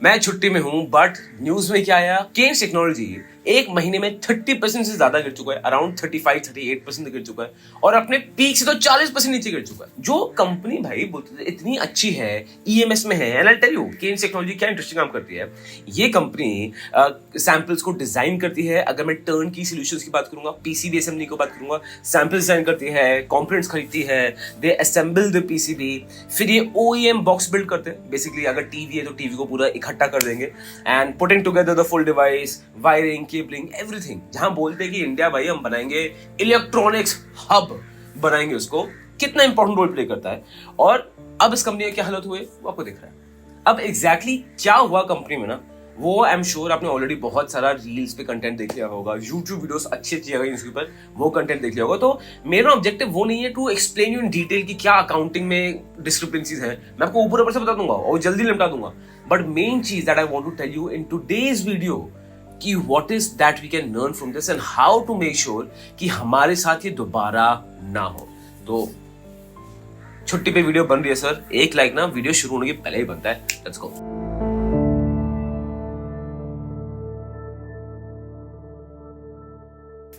मैं छुट्टी में हूं, बट न्यूज में क्या आया, केन्स टेक्नोलॉजी एक महीने में 30% से ज्यादा गिर चुका है, अराउंड 35-38% गिर चुका है, और अपने पीक से तो 40% नीचे गिर चुका है। जो कंपनी भाई बोलते थे इतनी अच्छी है, ईएमएस में है, and I tell you Kaynes technology क्या इंटरेस्टिंग काम करती है। ये कंपनी सैंपल्स को डिजाइन करती है। अगर मैं टर्न की सॉल्यूशंस की बात करूंगा, पीसीबी असेंबली की बात करूंगा, सैंपल डिजाइन करती है, कंपोनेंट्स खरीदती है, दे असेंबल द पीसीबी, फिर ये ओईएम बॉक्स बिल्ड करते हैं। बेसिकली अगर टीवी है तो टीवी को पूरा इकट्ठा कर देंगे and putting together the full device, wiring, cabling, everything. जहां बोलते हैं कि इंडिया भाई हम बनाएंगे इलेक्ट्रॉनिक्स हब, बनाएंगे उसको, कितना इंपॉर्टेंट रोल प्ले करता है। और अब इस कंपनी की क्या हालत हुई वो आपको दिख रहा है। अब एग्जैक्टली क्या हुआ कंपनी में ना, वो आई एम श्योर आपने ऑलरेडी बहुत सारा रील्स पे कंटेंट देख लिया होगा, यूट्यूब वीडियोस अच्छी जगह यूट्यूब पर वो कंटेंट देख लिया होगा। तो मेरा ऑब्जेक्टिव वो नहीं है to explain you in detail कि क्या अकाउंटिंग में डिस्क्रिपेंसीज है, मैं आपको ऊपर ऊपर से बता दूंगा और जल्दी निपटा दूंगा। बट मेन चीज that I want to tell you in today's video कि what is that we can learn from this and how to make sure कि हमारे साथ ये दोबारा ना हो। तो छुट्टी पे वीडियो बन रही है सर, एक लाइक ना वीडियो शुरू होने के पहले ही बनता है। Let's go.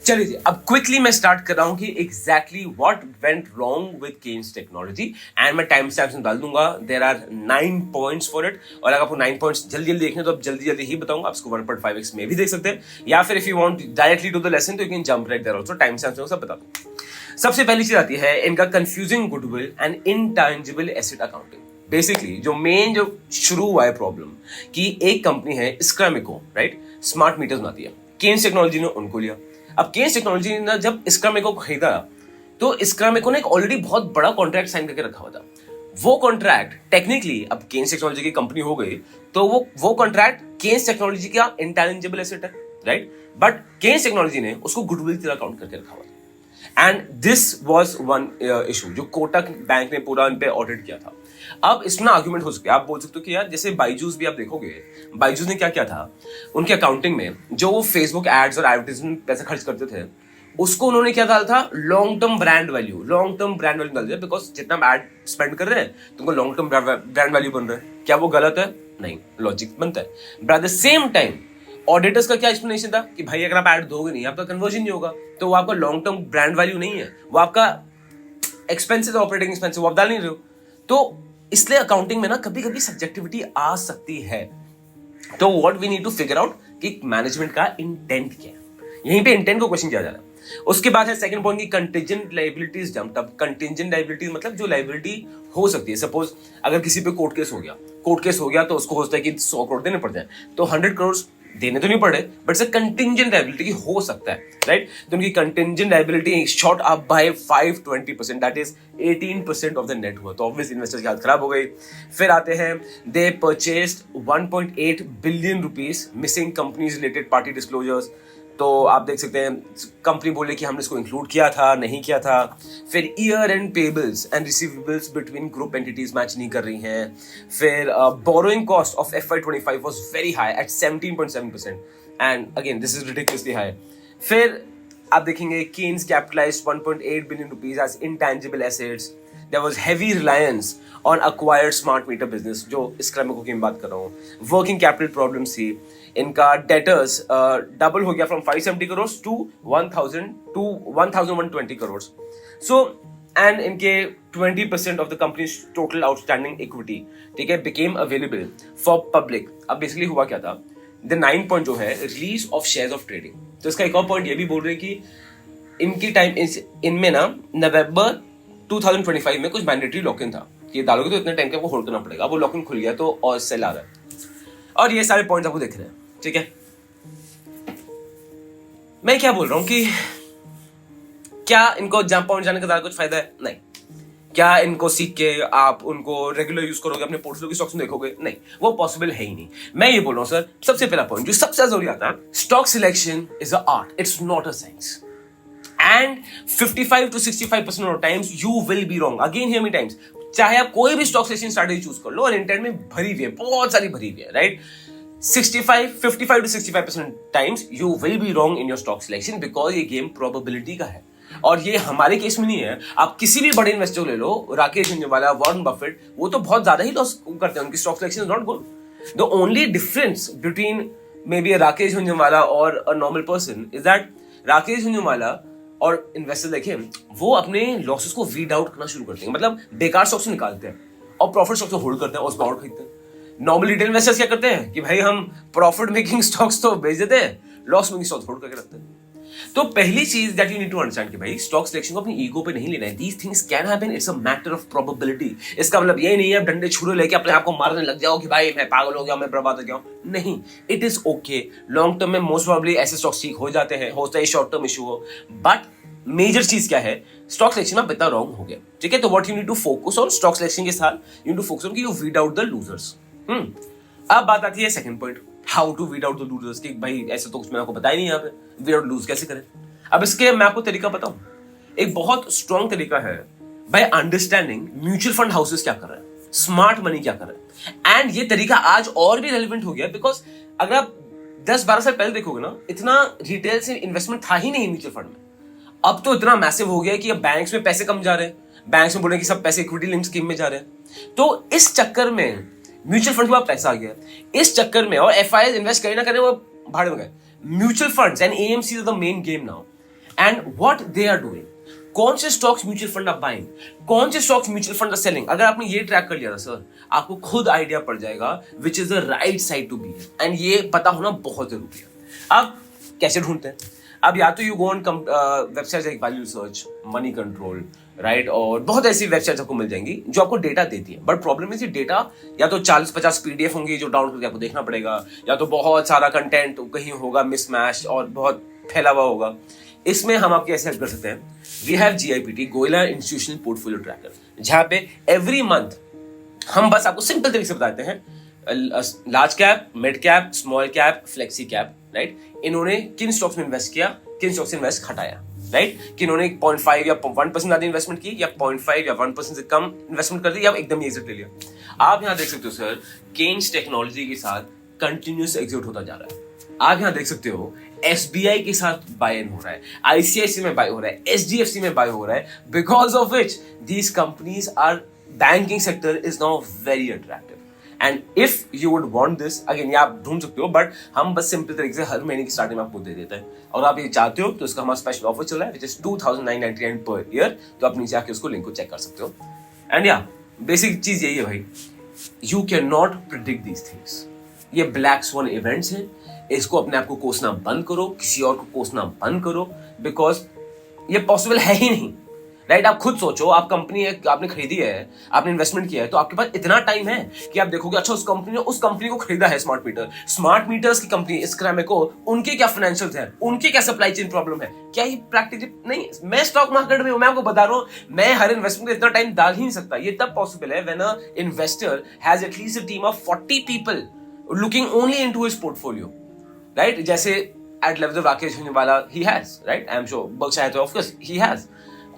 चलिए जी, अब क्विकली मैं स्टार्ट कर रहा हूं कि exactly what went wrong with Kaynes technology, and मैं टाइम स्टैम्प्स डाल दूंगा। There are 9 points for it, और अगर आपको 9 पॉइंट्स जल्दी जल्दी देखने तो आप जल्दी जल्दी ही बताऊंगा। आप इसको 1.5x में भी देख सकते हैं, या फिर if you want directly to the lesson तो you can jump right there also. Time stamps सब बता दूं। सबसे पहली चीज आती है इनका confusing goodwill and intangible asset accounting. Basically जो शुरू हुआ है प्रॉब्लम कि एक कंपनी है स्क्रैमिको, राइट, स्मार्ट मीटर्स बनाती है, केन्स टेक्नोलॉजी ने उनको लिया। अब केन्स टेक्नोलॉजी ने जब स्क्रैमिको को खरीदा तो स्क्रैमिको ने एक ऑलरेडी बहुत बड़ा कॉन्ट्रैक्ट साइन करके रखा हुआ था। वो कॉन्ट्रैक्ट टेक्निकली अब केन्स टेक्नोलॉजी की कंपनी हो गई तो वो कॉन्ट्रैक्ट केन्स टेक्नोलॉजी का इंटैंजिबल एसेट है, राइट, बट केन्स टेक्नोलॉजी ने उसको गुडविल की तरह काउंट करके रखा हुआ था। And this was one issue जो कोटक बैंक ने पूरा इन पे ऑडिट किया था। अब इसमें आर्गुमेंट हो सकते, आप बोल सकते हो कि यार जैसे बाइजूस भी आप देखोगे, बाइजूस ने क्या किया था उनके अकाउंटिंग में, जो वो फेसबुक एड्स और एडवर्टाइजमेंट पैसे खर्च करते थे उसको उन्होंने क्या डाला था, लॉन्ग टर्म ब्रांड वैल्यू डाल दिया। बिकॉज जितना हम एड स्पेंड कर रहे हैं तुमको लॉन्ग टर्म ब्रांड वैल्यू बन रहा है। क्या वो गलत है? नहीं, लॉजिक बनता है। But at the same time auditors का क्या एक्सप्लेनेशन था कि भाई अगर आप ऐड दोगे नहीं, आपका कन्वर्जन नहीं होगा, तो वो आपका लॉन्ग टर्म ब्रांड वैल्यू नहीं है, वो आपका एक्सपेंसेस, ऑपरेटिंग एक्सपेंसेस, वो आप डाल नहीं रहे हो। तो इसलिए अकाउंटिंग में ना कभी कभी सब्जेक्टिविटी आ सकती है। तो what we need to figure out कि मैनेजमेंट का इंटेंट क्या है, यहीं पे इंटेंट को क्वेश्चन किया जा रहा है। उसके बाद है सेकंड पॉइंट की contingent liabilities jumped up. Contingent liabilities मतलब जो लायबिलिटी हो सकती है, सपोज अगर किसी पे कोर्ट केस हो गया तो उसको हो सकता है कि 100 करोड़ देने पड़ जाए, तो 100 करोड़ देने तो नहीं पड़े, बट से कंटिजेंट लायबिलिटी हो सकता है, राइट। तो उनकी contingent liability shot up by 520%, that is 18% of the net worth. तो ऑब्वियसली इन्वेस्टर्स की हालत खराब हो गई। फिर आते हैं they purchased 1.8 billion rupees missing companies related party disclosures. तो आप देख सकते हैं कंपनी बोले कि हमने इसको इंक्लूड किया था, नहीं किया था। फिर year end payables and receivables between group entities match नहीं कर रही हैं। फिर borrowing cost of FY25 was very high at 17.7%, and again this is ridiculously high. फिर आप देखेंगे Kaynes capitalized 1.8 billion rupees as intangible assets. There was heavy reliance on acquired smart meter business, जो स्क्रैमिको की मैं बात कर रहा हूँ। वर्किंग कैपिटल प्रॉब्लम्स थी, इनका डेटर्स डबल हो गया from 570 crore to 1120 crore. So and इनके 20% of the companies total outstanding equity, ठीक है, बिकेम अवेलेबल फॉर पब्लिक। अब बेसिकली हुआ क्या था, द 9 पॉइंट जो है release of shares of trading. तो इसका एक और पॉइंट ये भी बोल रहे हैं कि इनकी टाइम इनमें ना नवंबर 2025 में कुछ मैंडेटरी लॉक-इन था कि डालोगे तो इतने टाइम के आपको होल्ड करना पड़ेगा। वो लॉक-इन खुल गया तो और सेल आ रहा है, और ये सारे पॉइंट्स आपको दिख रहे हैं, ठीक है। मैं क्या बोल रहा हूं कि क्या इनको जंप पॉइंट जाने का ज्यादा कुछ फायदा है? नहीं। क्या इनको सीख के आप उनको रेगुलर यूज करोगे, अपने पोर्टफोलियो की स्टॉक्स में देखोगे? नहीं, वो पॉसिबल है ही नहीं। मैं ये बोल रहा हूं सर, सबसे पहला पॉइंट जो सबसे जरूरी आता है, stock selection is a art, it's not a science. And 55 to 65% of times you will be wrong. Again, hear me times. चाहे आप कोई भी स्टॉक सिलेक्शन स्ट्रैटेजी चूज कर लो, और इंटेंट में भरी हुई है, बहुत सारी भरी हुई है, right. 55 to 65% times you will be wrong in your stock selection because ये गेम प्रोबेबिलिटी का है। और ये हमारे केस में नहीं है। आप किसी भी बड़े इन्वेस्टर ले लो, राकेश झुंझुनवाला, वॉरेन बफेट, वो तो बहुत ज्यादा ही लॉस करते हैं, उनकी stock selection is not good. The only difference between maybe Rakesh Jhunjhunwala और a normal person is that Rakesh Jhunjhunwala और इन्वेस्टर देखें वो अपने लॉसेस को वीड आउट करना शुरू करते हैं, मतलब बेकार स्टॉक से निकालते हैं और प्रॉफिट स्टॉक से होल्ड करते हैं और उसमें और खरीदते हैं। नॉर्मल रिटेल इन्वेस्टर्स क्या करते हैं कि भाई हम प्रॉफिट मेकिंग स्टॉक्स तो बेच देते हैं, लॉस मेकिंग स्टॉक्स होल्ड करके रखते हैं। तो पहली चीज that you need to understand कि भाई स्टॉक सिलेक्शन को अपनी ईगो पे नहीं लेना है। These things can happen, it's a matter of probability. इसका मतलब ये नहीं है डंडे छुरे लेके अपने आप को मारने लग जाओ कि भाई मैं पागल हो गया, मैं बर्बाद हो गया। नहीं, it is okay. Long term में मोस्ट प्रोबेबली ऐसे स्टॉक्स ठीक हो जाते हैं, होता है शॉर्ट टर्म इशू हो, बट मेजर चीज क्या है, स्टॉक सिलेक्शन में बेहतर रॉन्ग हो गया। ठीक है, तो what you need to focus on stock selection के साथ you need to focus on कि you weed out the losers. अब बात आती है second point, how to weed out the losers. कि भाई ऐसे तो कुछ मैंने आपको बताया नहीं यहाँ पे, वीड आउट लूज कैसे करें। अब इसके मैं आपको तरीका बताऊं, एक बहुत स्ट्रॉन्ग तरीका है by understanding mutual fund houses क्या कर रहे हैं, स्मार्ट मनी क्या कर रहे हैं। एंड ये तरीका आज और भी रेलिवेंट हो गया बिकॉज अगर आप 10-12 साल पहले देखोगे ना, इतना रिटेल से इन्वेस्टमेंट था ही नहीं म्यूचुअल फंड में। अब तो इतना मैसिव हो गया कि अब बैंक्स में पैसे कम जा रहे हैं, बैंक्स में बोल रहे हैं कि सब पैसे इक्विटी लिंक स्कीम में जा रहे हैं। तो इस चक्कर में म्यूचुअल फंड के पास पैसा आ गया, इस चक्कर में और एफआईआई इन्वेस्ट करे ना करे वो भाड़े में गए। Mutual funds and AMC is the main game now and what they are doing. कौन से स्टॉक्स म्यूचुअल फंड आप बाइंग, कौन से stocks mutual fund are selling. अगर आपने ये ट्रैक कर लिया ना सर, आपको खुद आइडिया पड़ जाएगा which is the right side to be and ये पता होना बहुत जरूरी है। अब कैसे ढूंढते हैं, अब या तो you go on website like value research, money control, right, और बहुत ऐसी वेबसाइट्स आपको मिल जाएंगी जो आपको डेटा देती है। बट प्रॉब्लम है डेटा या तो 40-50 पीडीएफ होंगी जो डाउनलोड करके आपको देखना पड़ेगा, या तो बहुत सारा कंटेंट कहीं होगा मिसमैच और बहुत फैला हुआ होगा। इसमें हम आपकी ऐसे हेल्प कर सकते हैं, वी हैव जीआईपीटी, गोयला इंस्टीट्यूशनल पोर्टफोलियो ट्रैकर, जहां पे एवरी मंथ हम बस आपको सिंपल तरीके से बताते हैं large cap, mid cap, small cap, flexi cap, right, इन्होंने किन स्टॉक्स में इन्वेस्ट किया, किन स्टॉक्स में इन्वेस्ट हटाया, राइट, कि इन्होंने 0.5 या 1% ज्यादा इन्वेस्टमेंट की या 0.5 या 1% से कम इन्वेस्टमेंट कर दी या एकदम एग्जिट ले लिया। आप यहां देख सकते हो सर, केन्स टेक्नोलॉजी के साथ कंटिन्यूस एग्जिट होता जा रहा है। आप यहां देख सकते हो एसबीआई के साथ बाय इन हो रहा है, आईसीआईसी में बाय हो रहा है, एचडीएफसी में बाय हो रहा है, because of which these companies are banking sector is now very attractive. And if you would want this, again ये आप ढूंढ सकते हो, बट हम बस सिंपल तरीके से हर महीने की स्टार्टिंग में आपको दे देते हैं। और आप ये चाहते हो तो इसका हमारा स्पेशल ऑफर चल रहा है, विच इज 2999 पर ईयर। तो आप नीचे आके उसको लिंक को चेक कर सकते हो। एंड या बेसिक चीज यही है भाई, you can not predict these things. ये ब्लैक स्वान इवेंट्स हैं, इसको अपने आप को कोसना बंद करो, किसी और को कोसना बंद करो, बिकॉज ये पॉसिबल है ही नहीं, राइट। आप खुद सोचो, आप कंपनी आपने खरीदी है, आपने इन्वेस्टमेंट किया है, तो आपके पास इतना टाइम है कि आप देखोगे अच्छा उस कंपनी को खरीदा है स्मार्ट मीटर्स की कंपनी इसक्रामेको, उनके क्या फाइनेंशियल्स हैं, उनके क्या सप्लाई चेन प्रॉब्लम है, क्या ये प्रैक्टिकली नहीं। मैं स्टॉक मार्केट में हूं, मैं आपको बता रहा हूं, मैं हर इन्वेस्टमेंट में इतना टाइम डाल ही नहीं सकता। ये तब पॉसिबल है when a investor has at least a team of 40 people looking only into his portfolio, right. जैसे at level of Rakesh Jhunjhunwala he has, right, I am sure Berkshire तो ऑफ कोर्स ही हैज।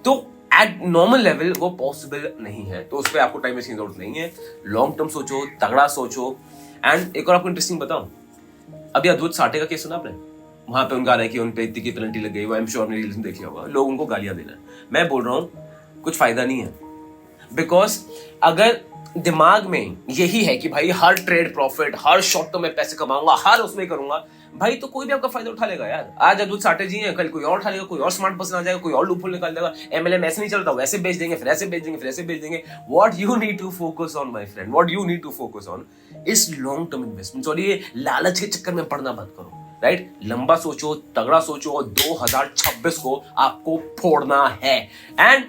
तो at normal level वो possible नहीं है, तो उस पर आपको टाइम वेस्ट की जरूरत नहीं है। लॉन्ग टर्म सोचो, तगड़ा सोचो। एंड एक और आपको इंटरेस्टिंग बताऊं, अभी अद्भुत साठे का केस सुना आपने, वहां पे उनका रहा है कि उन पे इतनी की पेनल्टी लग गई, वो आई एम श्योर आपने रील्स में देखा होगा, लोग उनको गालियां दे रहे हैं। मैं बोल रहा हूं कुछ फायदा नहीं है, बिकॉज अगर दिमाग में यही है कि भाई हर ट्रेड प्रॉफिट, हर शॉर्ट टर्म में पैसे कमाऊंगा, हर उसमें करूंगा, भाई तो कोई भी आपका फायदा उठा लेगा यार। आज अद्भुत साठे जी हैं, कल कोई और उठा लेगा, कोई और स्मार्ट पर्सन आ जाएगा, कोई और लूपहोल निकाल देगा। एमएलएम ऐसे नहीं चलता, वैसे बेच देंगे, फिर ऐसे बेच देंगे, फिर ऐसे बेच देंगे। What you need to focus on my friend, what you need to focus on is long term investment. और ये लालच के चक्कर में पड़ना बंद करो, राइट। लंबा सोचो, तगड़ा सोचो, और 2026 को आपको फोड़ना है। एंड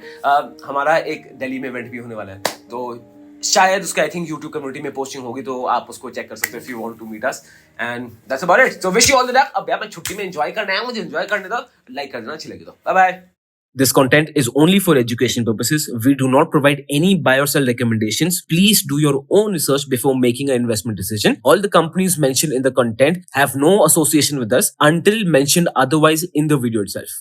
हमारा एक दिल्ली में इवेंट भी होने वाला है, तो शायद उसका आई थिंक यूट्यूब कम्युनिटी में पोस्टिंग होगी, तो आप उसको चेक कर सकते हो if you want to meet us. And that's about it. So wish you all the luck. अब यार मैं छुट्टी में एंजॉय करना है, मुझे एंजॉय करने दो, लाइक कर देना, अच्छी लगी तो bye bye. This content is only for education purposes. We do not provide any buy or sell recommendations. Please do your own research before making an investment decision. All the companies mentioned in the content have no association with us until mentioned otherwise in the video itself.